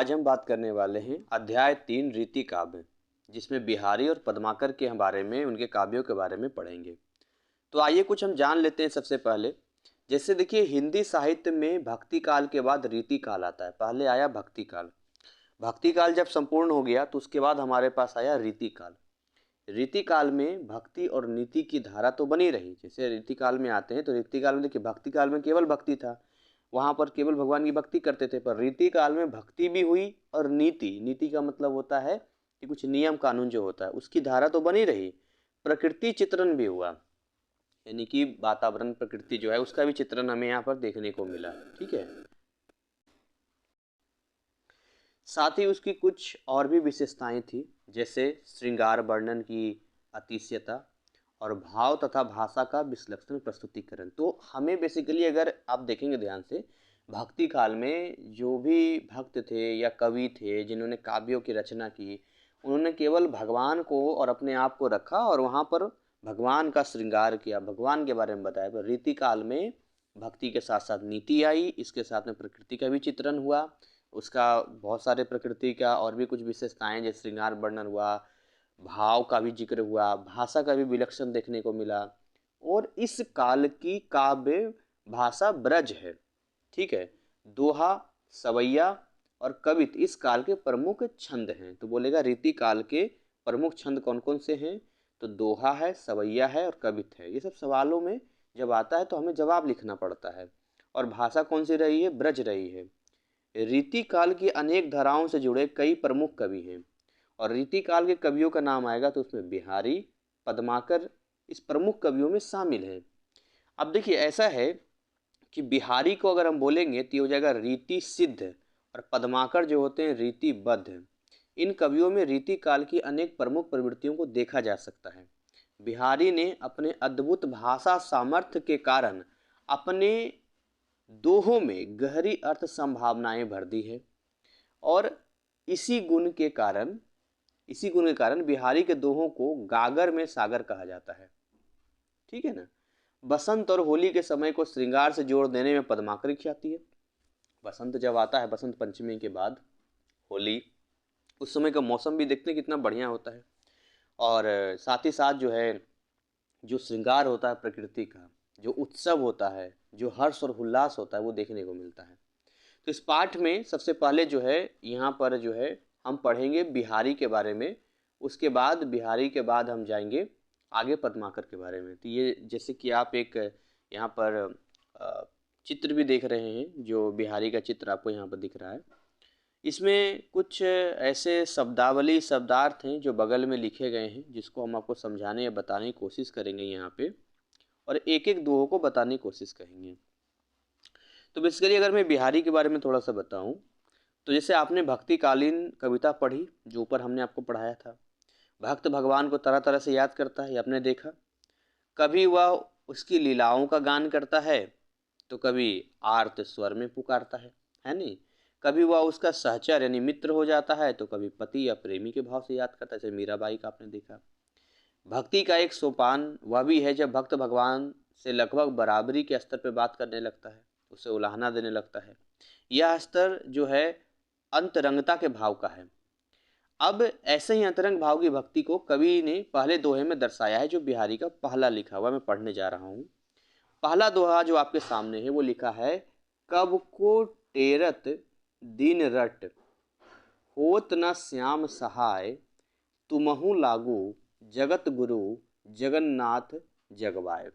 आज हम बात करने वाले हैं अध्याय 3 रीति काव्य, जिसमें बिहारी और पद्माकर के बारे में, उनके काव्यों के बारे में पढ़ेंगे। तो आइए कुछ हम जान लेते हैं सबसे पहले। जैसे देखिए, हिंदी साहित्य में भक्ति काल के बाद रीति काल आता है। पहले आया भक्ति काल। भक्ति काल जब संपूर्ण हो गया तो उसके बाद हमारे पास आया रीति काल। रीति काल में भक्ति और नीति की धारा तो बनी रही। जैसे रीति काल में आते हैं तो रीति काल में देखिए, भक्ति काल में केवल भक्ति था, वहाँ पर केवल भगवान की भक्ति करते थे। पर रीति काल में भक्ति भी हुई और नीति, नीति का मतलब होता है कि कुछ नियम कानून जो होता है उसकी धारा तो बनी रही। प्रकृति चित्रण भी हुआ, यानी कि वातावरण, प्रकृति जो है उसका भी चित्रण हमें यहाँ पर देखने को मिला। ठीक है। साथ ही उसकी कुछ और भी विशेषताएं थी, जैसे श्रृंगार वर्णन की अतिशयता और भाव तथा भाषा का विलक्षण प्रस्तुतिकरण। तो हमें बेसिकली, अगर आप देखेंगे ध्यान से, भक्ति काल में जो भी भक्त थे या कवि थे जिन्होंने काव्यों की रचना की, उन्होंने केवल भगवान को और अपने आप को रखा और वहाँ पर भगवान का श्रृंगार किया, भगवान के बारे में बताया। पर रीति काल में भक्ति के साथ साथ नीति आई, इसके साथ में प्रकृति का भी चित्रण हुआ, उसका बहुत सारे प्रकृति का और भी कुछ विशेषताएं जैसे श्रृंगार वर्णन हुआ, भाव का भी जिक्र हुआ, भाषा का भी विलक्षण देखने को मिला। और इस काल की काव्य भाषा ब्रज है। ठीक है। दोहा, सवैया और कवित इस काल के प्रमुख छंद हैं। तो बोलेगा रीति काल के प्रमुख छंद कौन कौन से हैं? तो दोहा है, सवैया है और कवित है। ये सब सवालों में जब आता है तो हमें जवाब लिखना पड़ता है। और भाषा कौन सी रही है? ब्रज रही है। रीति काल की अनेक धाराओं से जुड़े कई प्रमुख कवि हैं, और रीति काल के कवियों का नाम आएगा तो उसमें बिहारी, पद्माकर इस प्रमुख कवियों में शामिल हैं। अब देखिए, ऐसा है कि बिहारी को अगर हम बोलेंगे तो ये हो जाएगा रीति सिद्ध, और पद्माकर जो होते हैं रीतिबद्ध। इन कवियों में रीति काल की अनेक प्रमुख प्रवृत्तियों को देखा जा सकता है। बिहारी ने अपने अद्भुत भाषा सामर्थ्य के कारण अपने दोहों में गहरी अर्थ संभावनाएं भर दी है, और इसी गुण के कारण बिहारी के दोहों को गागर में सागर कहा जाता है। ठीक है ना। बसंत और होली के समय को श्रृंगार से जोड़ देने में पद्माकर की ख्याति है। बसंत जब आता है, बसंत पंचमी के बाद होली, उस समय का मौसम भी देखते हैं कितना बढ़िया होता है। और साथ ही साथ जो है, जो श्रृंगार होता है प्रकृति का, जो उत्सव होता है, जो हर्ष और उल्लास होता है, वो देखने को मिलता है। तो इस पाठ में सबसे पहले जो है, यहाँ पर जो है हम पढ़ेंगे बिहारी के बारे में। उसके बाद बिहारी के बाद हम जाएंगे आगे पद्माकर के बारे में। तो ये जैसे कि आप एक यहाँ पर चित्र भी देख रहे हैं, जो बिहारी का चित्र आपको यहाँ पर दिख रहा है। इसमें कुछ ऐसे शब्दावली, शब्दार्थ हैं जो बगल में लिखे गए हैं, जिसको हम आपको समझाने या बताने की कोशिश करेंगे यहाँ पे, और एक एक दोहों को बताने की कोशिश करेंगे। तो बेसिकली अगर मैं बिहारी के बारे में थोड़ा सा बताऊं, तो जैसे आपने भक्तिकालीन कविता पढ़ी, जो ऊपर हमने आपको पढ़ाया था, भक्त भगवान को तरह तरह से याद करता है, आपने देखा। कभी वह उसकी लीलाओं का गान करता है, तो कभी आर्त स्वर में पुकारता है नहीं। कभी वह उसका सहचर यानी मित्र हो जाता है, तो कभी पति या प्रेमी के भाव से याद करता है, जैसे मीराबाई का आपने देखा। भक्ति का एक सोपान वह भी है जब भक्त भगवान से लगभग बराबरी के स्तर पर बात करने लगता है, उसे उलाहना देने लगता है। यह स्तर जो है अंतरंगता के भाव का है। अब ऐसे ही अंतरंग भाव की भक्ति को कवि ने पहले दोहे में दर्शाया है, जो बिहारी का पहला लिखा हुआ मैं पढ़ने जा रहा हूँ। पहला दोहा जो आपके सामने है वो लिखा है, कब को टेरत दिन रट, होत न श्याम सहाय, तुमहु लागू जगत गुरु, जगन्नाथ जगवाय।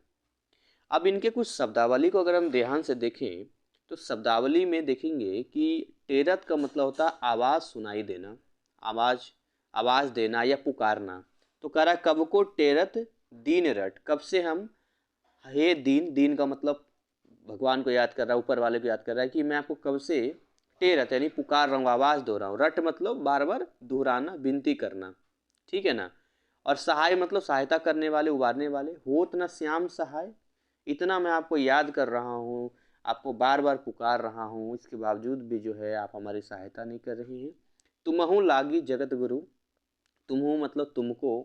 अब इनके कुछ शब्दावली को अगर हम ध्यान से देखें, तो शब्दावली में देखेंगे कि टेरत का मतलब होता है आवाज़ सुनाई देना, आवाज़ देना या पुकारना। तो कह रहा है कब को टेरत दीन रट, कब से हम, हे दीन, दीन का मतलब भगवान को याद कर रहा है, ऊपर वाले को याद कर रहा है कि मैं आपको कब से टेरत यानी पुकार रहा हूँ, आवाज़ दो रहा हूँ। रट मतलब बार बार दोहराना, विनती करना। ठीक है ना। और सहाय मतलब सहायता करने वाले, उबारने वाले। होत न श्याम सहाय, इतना मैं आपको याद कर रहा हूँ, आपको बार बार पुकार रहा हूँ, इसके बावजूद भी जो है आप हमारी सहायता नहीं कर रहे हैं। तुमहु लागी जगत गुरु, तुमहु मतलब तुमको,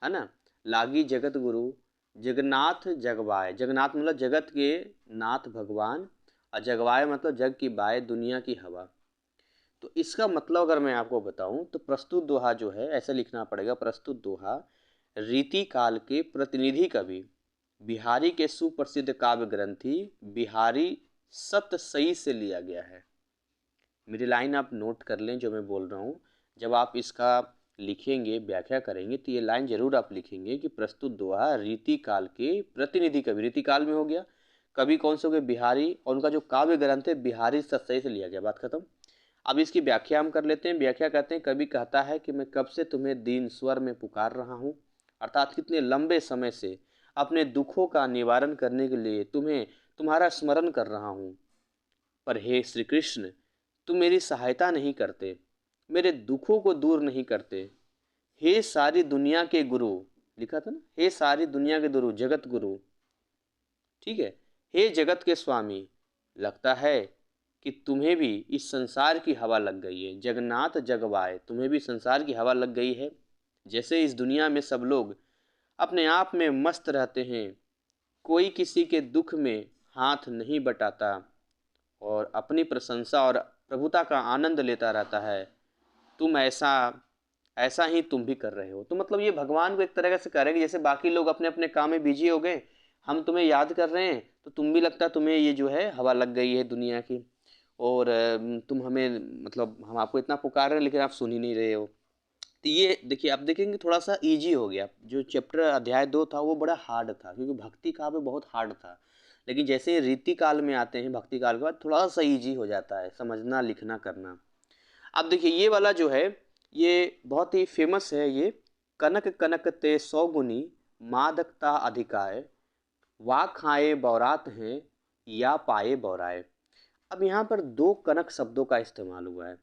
है ना। लागी जगत गुरु, जगन्नाथ जगवाय, जगन्नाथ मतलब जगत के नाथ भगवान, और जगवाय मतलब जग की बाय, दुनिया की हवा। तो इसका मतलब अगर मैं आपको बताऊं तो प्रस्तुत दोहा जो है ऐसे लिखना पड़ेगा, प्रस्तुत दोहा रीति काल के प्रतिनिधि कवि बिहारी के सुप्रसिद्ध काव्य ग्रंथि बिहारी सतसई से लिया गया है। मेरी लाइन आप नोट कर लें जो मैं बोल रहा हूँ। जब आप इसका लिखेंगे, व्याख्या करेंगे, तो ये लाइन जरूर आप लिखेंगे कि प्रस्तुत दोहा रीति काल के प्रतिनिधि कवि, रीति काल में हो गया, कवि कौन से हो गए, बिहारी, और उनका जो काव्य ग्रंथ है बिहारी सतसई से लिया गया। बात खत्म। अब इसकी व्याख्या हम कर लेते हैं। व्याख्या कहते हैं, कवि कहता है कि मैं कब से तुम्हें दीन स्वर में पुकार रहा हूँ, अर्थात कितने लंबे समय से अपने दुखों का निवारण करने के लिए तुम्हारा स्मरण कर रहा हूँ, पर हे श्री कृष्ण तुम मेरी सहायता नहीं करते, मेरे दुखों को दूर नहीं करते। हे सारी दुनिया के गुरु, लिखा था ना, हे सारी दुनिया के गुरु, जगत गुरु, ठीक है, हे जगत के स्वामी, लगता है कि तुम्हें भी इस संसार की हवा लग गई है। जगन्नाथ जगवाए, तुम्हें भी संसार की हवा लग गई है। जैसे इस दुनिया में सब लोग अपने आप में मस्त रहते हैं, कोई किसी के दुख में हाथ नहीं बटाता और अपनी प्रशंसा और प्रभुता का आनंद लेता रहता है, तुम ऐसा ऐसा ही तुम भी कर रहे हो। तो मतलब ये भगवान को एक तरह से करेंगे, जैसे बाकी लोग अपने अपने काम में बिजी हो गए, हम तुम्हें याद कर रहे हैं, तो तुम भी लगता तुम्हें ये जो है हवा लग गई है दुनिया की, और तुम हमें, मतलब हम आपको इतना पुकार रहे हैं लेकिन आप सुन ही नहीं रहे हो। तो ये देखिए, आप देखेंगे थोड़ा सा इजी हो गया। जो चैप्टर अध्याय 2 था वो बड़ा हार्ड था, क्योंकि भक्ति काव्य बहुत हार्ड था, लेकिन जैसे ही रीति काल में आते हैं, भक्ति काल के बाद थोड़ा सा इजी हो जाता है समझना, लिखना, करना। अब देखिए ये वाला जो है ये बहुत ही फेमस है, ये कनक कनक ते सौ गुनी मादकता अधिकाय, वा खाए बौरात हैं या पाए बौराए। अब यहाँ पर दो कनक शब्दों का इस्तेमाल हुआ है।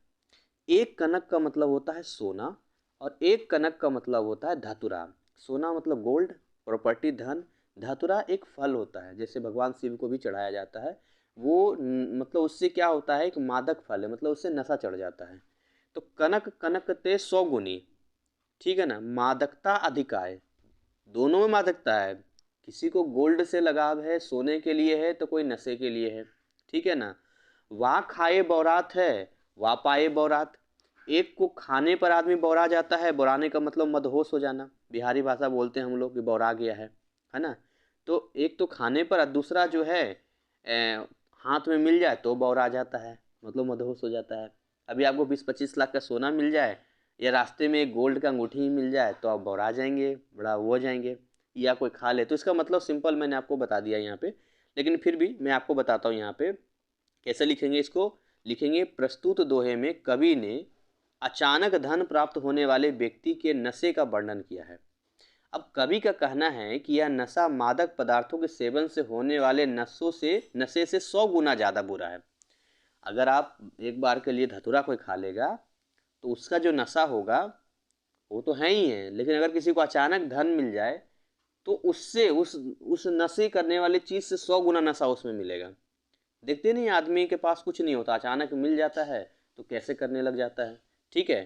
एक कनक का मतलब होता है सोना, और एक कनक का मतलब होता है धतुरा। सोना मतलब गोल्ड, प्रॉपर्टी, धन। धतुरा एक फल होता है, जैसे भगवान शिव को भी चढ़ाया जाता है। वो मतलब उससे क्या होता है, एक मादक फल है, मतलब उससे नशा चढ़ जाता है। तो कनक कनक ते सौ गुनी, ठीक है ना, मादकता अधिकाय, दोनों में मादकता है। किसी को गोल्ड से लगाव है, सोने के लिए है, तो कोई नशे के लिए है, ठीक है ना। वा खाए बौरात है, वा पाए बौरात। एक को खाने पर आदमी बौरा जाता है, बौराने का मतलब मदहोश हो जाना, बिहारी भाषा बोलते हैं हम लोग कि बौरा गया है ना। तो एक तो खाने पर, दूसरा जो है हाथ में मिल जाए तो बौरा जाता है, मतलब मदहोश हो जाता है। अभी आपको 20-25 लाख का सोना मिल जाए, या रास्ते में एक गोल्ड का अंगूठी ही मिल जाए, तो आप बौरा जाएंगे, बड़ा वो हो जाएंगे। या कोई खा ले, तो इसका मतलब सिंपल मैंने आपको बता दिया यहाँ पे, लेकिन फिर भी मैं आपको बताता हूँ यहाँ पे कैसे लिखेंगे इसको। लिखेंगे, प्रस्तुत दोहे में कवि ने अचानक धन प्राप्त होने वाले व्यक्ति के नशे का वर्णन किया है। अब कवि का कहना है कि यह नशा मादक पदार्थों के सेवन से होने वाले नशे से 100 गुना ज़्यादा बुरा है। अगर आप एक बार के लिए धतूरा कोई खा लेगा तो उसका जो नशा होगा वो तो है ही है, लेकिन अगर किसी को अचानक धन मिल जाए तो उससे उस नशे करने वाली चीज़ से 100 गुना नशा उसमें मिलेगा। देखते नहीं, आदमी के पास कुछ नहीं होता, अचानक मिल जाता है तो कैसे करने लग जाता है, ठीक है।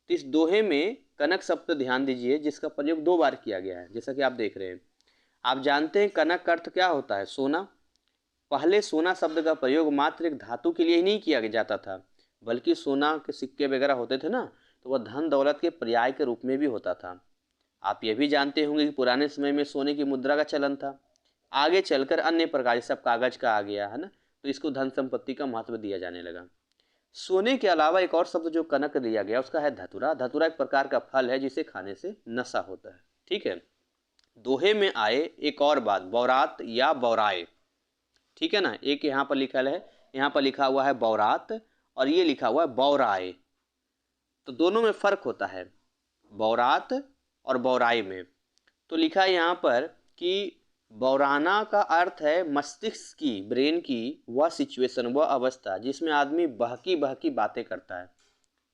तो इस दोहे में कनक शब्द पर ध्यान दीजिए, जिसका प्रयोग 2 बार किया गया है, जैसा कि आप देख रहे हैं। आप जानते हैं कनक का अर्थ क्या होता है, सोना। पहले सोना शब्द का प्रयोग मात्र एक धातु के लिए ही नहीं किया जाता था, बल्कि सोना के सिक्के वगैरह होते थे ना, तो वह धन दौलत के पर्याय के रूप में भी होता था। आप यह भी जानते होंगे कि पुराने समय में सोने की मुद्रा का चलन था। आगे चलकर अन्य प्रकार, सब कागज का आ गया है ना, तो इसको धन संपत्ति का महत्व दिया जाने लगा। सोने के अलावा एक और शब्द जो कनक दिया गया उसका है धतुरा। धतुरा एक प्रकार का फल है जिसे खाने से नशा होता है, ठीक है। दोहे में आए एक और बात, बौरात या बौराए, ठीक है ना। एक यहाँ पर लिखा है, यहाँ पर लिखा हुआ है बौरात, और ये लिखा हुआ है बौराए, तो दोनों में फर्क होता है, बौरात और बौराई में। तो लिखा है यहाँ पर कि बौराना का अर्थ है मस्तिष्क की, ब्रेन की वह सिचुएशन, वह अवस्था जिसमें आदमी बहकी बहकी बातें करता है।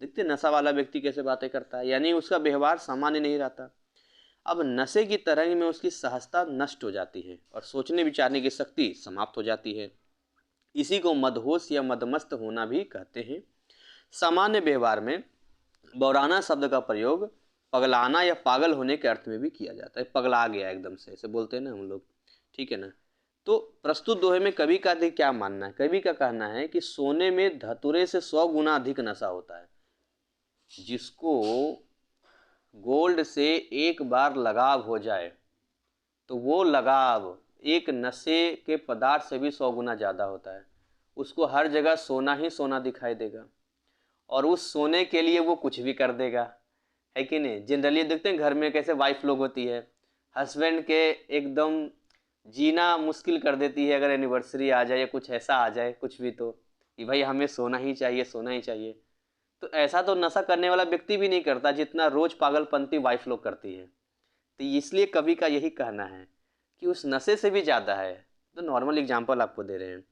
देखते नशा वाला व्यक्ति कैसे बातें करता है, यानी उसका व्यवहार सामान्य नहीं रहता। अब नशे की तरंग में उसकी सहजता नष्ट हो जाती है और सोचने विचारने की शक्ति समाप्त हो जाती है। इसी को मदहोश या मदमस्त होना भी कहते हैं। सामान्य व्यवहार में बौराना शब्द का प्रयोग पगलाना या पागल होने के अर्थ में भी किया जाता है। पगला गया एकदम से, ऐसे बोलते हैं ना हम लोग, ठीक है ना। तो प्रस्तुत दोहे में कवि का क्या मानना है? कवि का कहना है कि सोने में धतूरे से 100 गुना अधिक नशा होता है। जिसको गोल्ड से एक बार लगाव हो जाए तो वो लगाव एक नशे के पदार्थ से भी 100 गुना ज़्यादा होता है। उसको हर जगह सोना ही सोना दिखाई देगा और उस सोने के लिए वो कुछ भी कर देगा, है कि नहीं? जनरली देखते हैं घर में कैसे वाइफ लोग होती है, हस्बैंड के एकदम जीना मुश्किल कर देती है अगर एनिवर्सरी आ जाए या कुछ ऐसा आ जाए कुछ भी, तो कि भाई हमें सोना ही चाहिए, सोना ही चाहिए। तो ऐसा तो नशा करने वाला व्यक्ति भी नहीं करता जितना रोज पागलपंती वाइफ लोग करती है। तो इसलिए कवि का यही कहना है कि उस नशे से भी ज़्यादा है। तो नॉर्मल एग्जांपल आपको दे रहे हैं,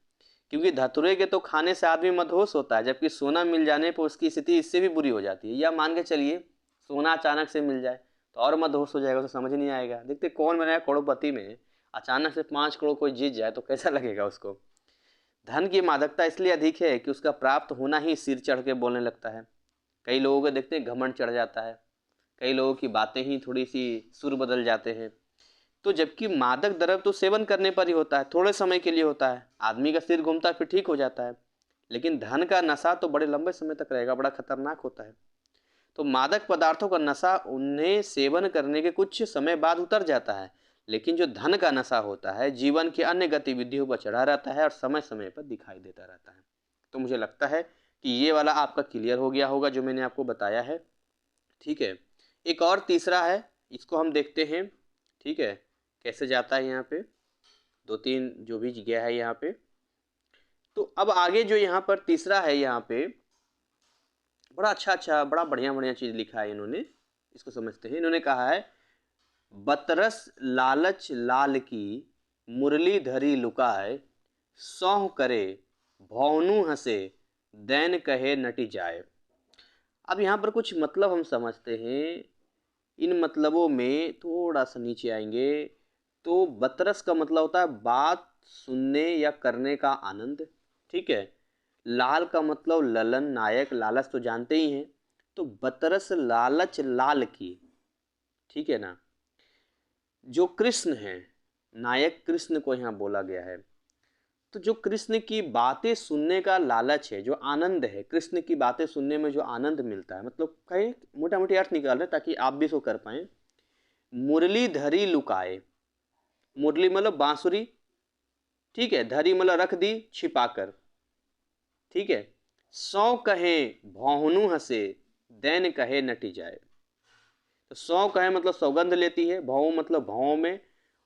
क्योंकि धतूरे के तो खाने से आदमी मदहोश होता है, जबकि सोना मिल जाने पर उसकी स्थिति इससे भी बुरी हो जाती है। या मान के चलिए सोना अचानक से मिल जाए तो और मदहोश हो जाएगा, उसे समझ नहीं आएगा। देखते कौन बनाया करोड़पति में अचानक से 5 करोड़ कोई जीत जाए तो कैसा लगेगा उसको। धन की मादकता इसलिए अधिक है कि उसका प्राप्त होना ही सिर चढ़ के बोलने लगता है। कई लोगों को देखते हैं घमंड चढ़ जाता है, कई लोगों की बातें ही थोड़ी सी सुर बदल जाते हैं। तो जबकि मादक द्रव्य तो सेवन करने पर ही होता है, थोड़े समय के लिए होता है, आदमी का सिर घूमता है फिर ठीक हो जाता है। लेकिन धन का नशा तो बड़े लंबे समय तक रहेगा, बड़ा खतरनाक होता है। तो मादक पदार्थों का नशा उन्हें सेवन करने के कुछ समय बाद उतर जाता है, लेकिन जो धन का नशा होता है जीवन की अन्य गतिविधियों पर चढ़ा रहता है और समय समय पर दिखाई देता रहता है। तो मुझे लगता है कि ये वाला आपका क्लियर हो गया होगा जो मैंने आपको बताया है। ठीक है, एक और तीसरा है, इसको हम देखते हैं। ठीक है, कैसे जाता है यहाँ पे, 2-3 जो भी गया है यहाँ पे। तो अब आगे जो यहाँ पर तीसरा है, यहाँ पे बड़ा अच्छा बड़ा बढ़िया चीज़ लिखा है इन्होंने, इसको समझते हैं। इन्होंने कहा है, बतरस लालच लाल की मुरली धरी लुकाए, सौह करे भौनु हंसे दैन कहे नटी जाए। अब यहाँ पर कुछ मतलब हम समझते हैं। इन मतलबों में थोड़ा सा नीचे आएंगे तो बतरस का मतलब होता है बात सुनने या करने का आनंद। ठीक है, लाल का मतलब ललन, नायक, लालच तो जानते ही हैं। तो बतरस लालच लाल की, ठीक है ना, जो कृष्ण है, नायक कृष्ण को यहाँ बोला गया है। तो जो कृष्ण की बातें सुनने का लालच है, जो आनंद है, कृष्ण की बातें सुनने में जो आनंद मिलता है, मतलब कई मोटा मोटी अर्थ निकाल रहे ताकि आप भी इसको कर पाएं। मुरली धरी लुकाए, मुरली मतलब बांसुरी, ठीक है, धरी मतलब रख दी छिपा कर। ठीक है, सौ कहे भौनु हंसे दैन कहे नटी जाए। तो सौ कहे मतलब सौगंध लेती है, भौ मतलब भावों में,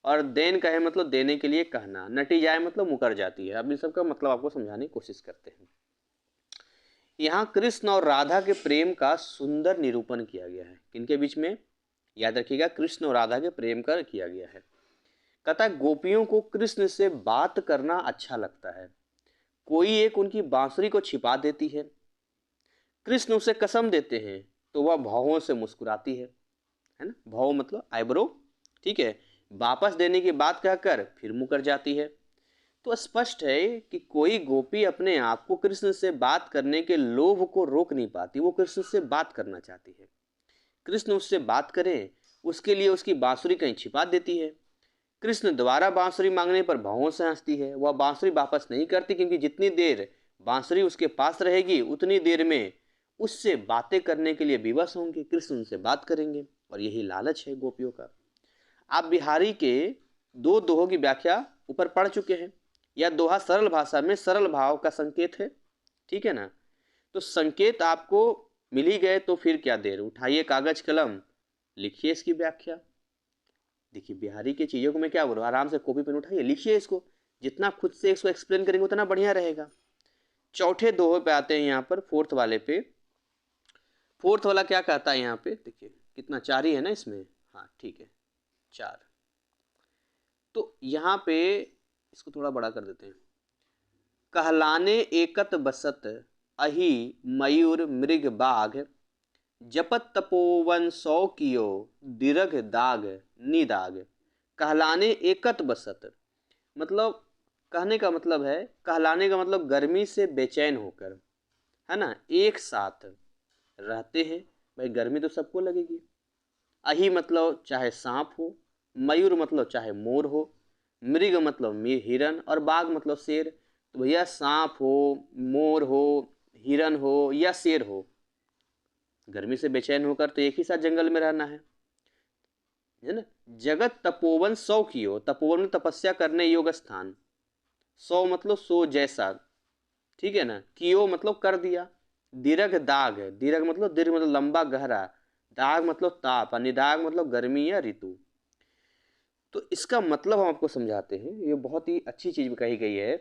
और देन कहे मतलब देने के लिए कहना, नटी जाए मतलब मुकर जाती है। अब इन सब का मतलब आपको समझाने की कोशिश करते हैं। यहाँ कृष्ण और राधा के प्रेम का सुंदर निरूपण किया गया है। किनके बीच में? याद रखिएगा, कृष्ण और राधा के प्रेम का किया गया है। कहता गोपियों को कृष्ण से बात करना अच्छा लगता है। कोई एक उनकी बांसुरी को छिपा देती है, कृष्ण उसे कसम देते हैं तो वह भावों से मुस्कुराती है ना, भाव मतलब आईब्रो। ठीक है, वापस देने की बात कहकर फिर मुकर जाती है। तो स्पष्ट है कि कोई गोपी अपने आप को कृष्ण से बात करने के लोभ को रोक नहीं पाती, वो कृष्ण से बात करना चाहती है। कृष्ण उससे बात करें उसके लिए उसकी बांसुरी कहीं छिपा देती है। कृष्ण दोबारा बांसुरी मांगने पर भावों से हंसती है। वह बांसुरी वापस नहीं करती, क्योंकि जितनी देर बांसुरी उसके पास रहेगी उतनी देर में उससे बातें करने के लिए विवश होंगे, कृष्ण उनसे बात करेंगे। और यही लालच है गोपियों का। आप बिहारी के 2 दोहों की व्याख्या ऊपर पढ़ चुके हैं। यह दोहा सरल भाषा में सरल भाव का संकेत है। ठीक है ना, तो संकेत आपको मिल ही गए तो फिर क्या देर, उठाइए कागज कलम, लिखिए इसकी व्याख्या। देखिए बिहारी की चीज़ों को मैं क्या बोलूँ, आराम से कॉपी पेन उठाइए, लिखिए इसको। जितना खुद से इसको एक्सप्लेन करेंगे उतना बढ़िया रहेगा। चौथे दोहे पे आते हैं, यहाँ पर फोर्थ वाले पे। फोर्थ वाला क्या कहता है यहाँ पे, देखिए कितना, 4 ही है ना इसमें, हाँ ठीक है 4। तो यहाँ पे इसको थोड़ा बड़ा कर देते हैं। कहलाने एकत बसत अहि मयूर मृग बाघ, जपत तपोवन 100 कियो दिरघ दाग निदाग। कहलाने एकत बसत, मतलब कहने का मतलब है, कहलाने का मतलब गर्मी से बेचैन होकर, है ना, एक साथ रहते हैं। भाई गर्मी तो सबको लगेगी। अही मतलब चाहे सांप हो, मयूर मतलब चाहे मोर हो, मृग मतलब हिरन, और बाघ मतलब शेर। तो भैया सांप हो, मोर हो, हिरन हो या शेर हो, गर्मी से बेचैन होकर तो एक ही साथ जंगल में रहना है ना। जगत तपोवन सौ कियो, तपोवन में तपस्या करने योग्य स्थान, सौ मतलब सो जैसा, ठीक है ना। कियो मतलब कर दिया। दीर्घ दाग है, दीर्घ मतलब दीर्घ मतलब लंबा गहरा, दाग मतलब ताप, और निदाग मतलब गर्मी या ऋतु। तो इसका मतलब हम आपको समझाते हैं, ये बहुत ही अच्छी चीज कही गई है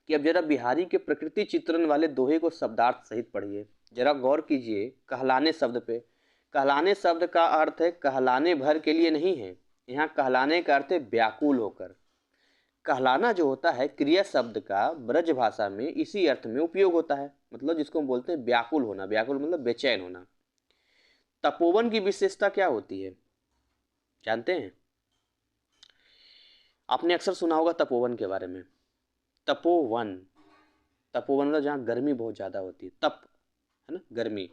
कि अब जरा बिहारी के प्रकृति चित्रण वाले दोहे को शब्दार्थ सहित पढ़िए। जरा गौर कीजिए कहलाने शब्द पे। कहलाने शब्द का अर्थ है कहलाने भर के लिए नहीं है, यहाँ कहलाने का अर्थ है व्याकुल होकर। कहलाना जो होता है क्रिया शब्द का ब्रज भाषा में इसी अर्थ में उपयोग होता है, मतलब जिसको हम बोलते हैं व्याकुल होना, व्याकुल मतलब बेचैन होना। तपोवन की विशेषता क्या होती है जानते हैं? आपने अक्सर सुना होगा तपोवन के बारे में। तपोवन, तपोवन मतलब जहाँ गर्मी बहुत ज्यादा होती है, तप है ना, गर्मी।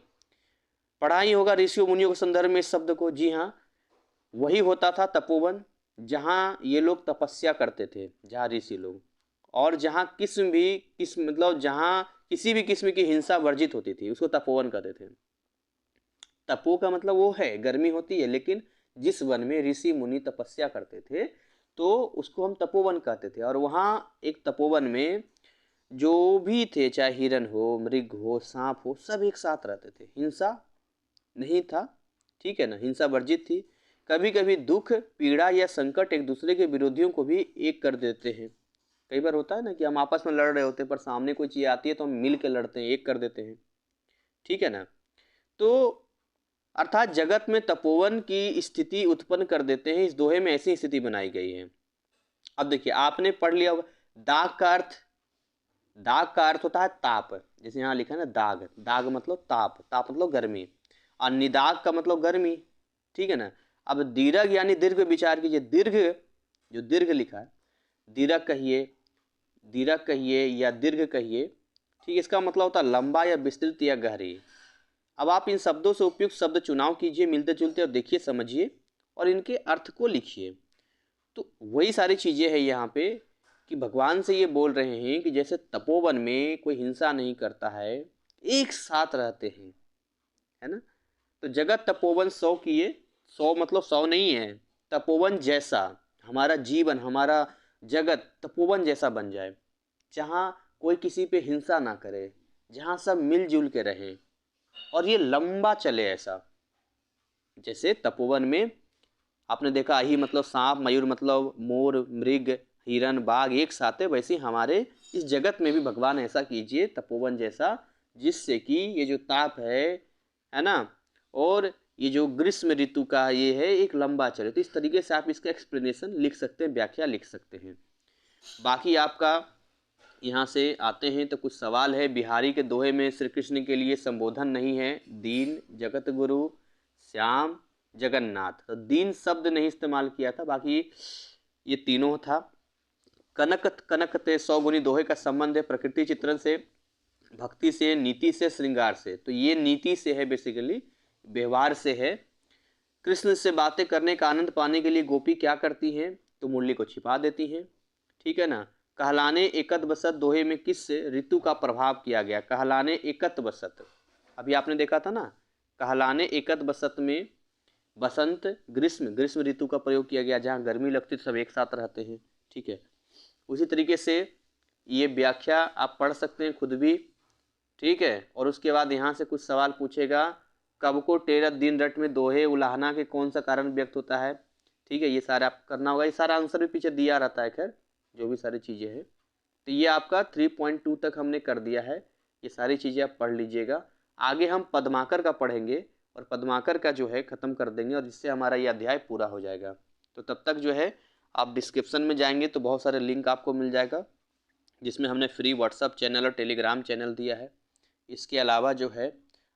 पढ़ा ही होगा ऋषियों मुनियों के संदर्भ में इस शब्द को। जी हाँ, वही होता था तपोवन जहाँ ये लोग तपस्या करते थे, जहाँ ऋषि लोग, और जहाँ किस्म मतलब जहाँ किसी भी किस्म की हिंसा वर्जित होती थी उसको तपोवन कहते थे। तपो का मतलब वो है गर्मी होती है, लेकिन जिस वन में ऋषि मुनि तपस्या करते थे तो उसको हम तपोवन कहते थे। और वहाँ एक तपोवन में जो भी थे, चाहे हिरन हो, मृग हो, सांप हो, सब एक साथ रहते थे, हिंसा नहीं था, ठीक है ना, हिंसा वर्जित थी। कभी कभी दुख, पीड़ा या संकट एक दूसरे के विरोधियों को भी एक कर देते हैं। कई बार होता है ना कि हम आपस में लड़ रहे होते हैं पर सामने कोई चीज आती है तो हम मिल के लड़ते हैं, एक कर देते हैं, ठीक है ना। तो अर्थात जगत में तपोवन की स्थिति उत्पन्न कर देते हैं, इस दोहे में ऐसी स्थिति बनाई गई है। अब देखिए आपने पढ़ लिया होगा दाग का अर्थ, दाग का अर्थ होता है ताप, जैसे यहाँ लिखा है ना दाग, दाग मतलब ताप, ताप मतलब गर्मी, और निदाग का मतलब गर्मी, ठीक है ना। अब दीर्घ यानी दीर्घ विचार कीजिए, दीर्घ जो दीर्घ लिखा है, दीर्घ कहिए, दीर्घ कहिए या दीर्घ कहिए, ठीक, इसका मतलब होता है लंबा या विस्तृत या गहरी। अब आप इन शब्दों से उपयुक्त शब्द चुनाव कीजिए मिलते जुलते, और देखिए समझिए और इनके अर्थ को लिखिए। तो वही सारी चीजें हैं यहाँ पे कि भगवान से ये बोल रहे हैं कि जैसे तपोवन में कोई हिंसा नहीं करता है, एक साथ रहते हैं, है ना। तो जगत तपोवन सौ किए, सौ मतलब सौ नहीं है, तपोवन जैसा हमारा जीवन, हमारा जगत तपोवन जैसा बन जाए, जहाँ कोई किसी पे हिंसा ना करे, जहाँ सब मिलजुल के रहें, और ये लंबा चले ऐसा। जैसे तपोवन में आपने देखा ही मतलब सांप, मयूर मतलब मोर, मृग, हिरन, बाघ एक साथ है, वैसे हमारे इस जगत में भी भगवान ऐसा कीजिए तपोवन जैसा, जिससे कि ये जो ताप है ना, और ये जो ग्रीष्म ऋतु का ये है एक लंबा चले। तो इस तरीके से आप इसका एक्सप्लेनेशन लिख सकते हैं, व्याख्या लिख सकते हैं। बाकी आपका यहाँ से आते हैं तो कुछ सवाल है। बिहारी के दोहे में श्री कृष्ण के लिए संबोधन नहीं है, दीन, जगत गुरु, श्याम, जगन्नाथ। तो दीन शब्द नहीं इस्तेमाल किया था, बाकी ये तीनों था। कनक कनक ते सौ गुनी दोहे का संबंध है प्रकृति चित्रण से, भक्ति से, नीति से, श्रृंगार से। तो ये नीति से है, बेसिकली व्यवहार से है। कृष्ण से बातें करने का आनंद पाने के लिए गोपी क्या करती हैं? तो मुरली को छिपा देती हैं, ठीक है ना। कहलाने एकत बसत दोहे में किस ऋतु का प्रभाव किया गया? कहलाने एकत बसत, अभी आपने देखा था ना, कहलाने एकत बसत में बसंत, ग्रीष्म, ग्रीष्म ऋतु का प्रयोग किया गया, जहाँ गर्मी लगती तो सब एक साथ रहते हैं, ठीक है। उसी तरीके से ये व्याख्या आप पढ़ सकते हैं खुद भी, ठीक है। और उसके बाद यहाँ से कुछ सवाल पूछेगा, कब को टेरत दिन रट में दोहे उलाहना के कौन सा कारण व्यक्त होता है, ठीक है। ये सारा आप करना होगा, ये सारा आंसर भी पीछे दिया रहता है, खैर जो भी सारी चीज़ें हैं। तो ये आपका 3.2 तक हमने कर दिया है, ये सारी चीज़ें आप पढ़ लीजिएगा। आगे हम पद्माकर का पढ़ेंगे और पद्माकर का जो है ख़त्म कर देंगे, और जिससे हमारा ये अध्याय पूरा हो जाएगा। तो तब तक जो है आप डिस्क्रिप्शन में जाएंगे तो बहुत सारे लिंक आपको मिल जाएगा, जिसमें हमने फ्री व्हाट्सअप चैनल और टेलीग्राम चैनल दिया है। इसके अलावा जो है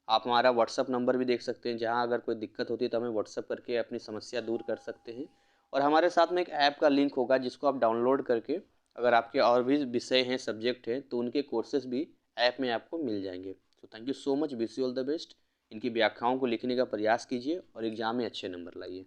आप हमारा व्हाट्सअप नंबर भी देख सकते हैं, जहां अगर कोई दिक्कत होती है तो हमें व्हाट्सअप करके अपनी समस्या दूर कर सकते हैं। और हमारे साथ में एक ऐप का लिंक होगा जिसको आप डाउनलोड करके अगर आपके और भी विषय हैं, सब्जेक्ट हैं, तो उनके कोर्सेज भी ऐप में आपको मिल जाएंगे। So thank you so much, wish you all the best. इनकी व्याख्याओं को लिखने का प्रयास कीजिए और एग्जाम में अच्छे नंबर लाइए।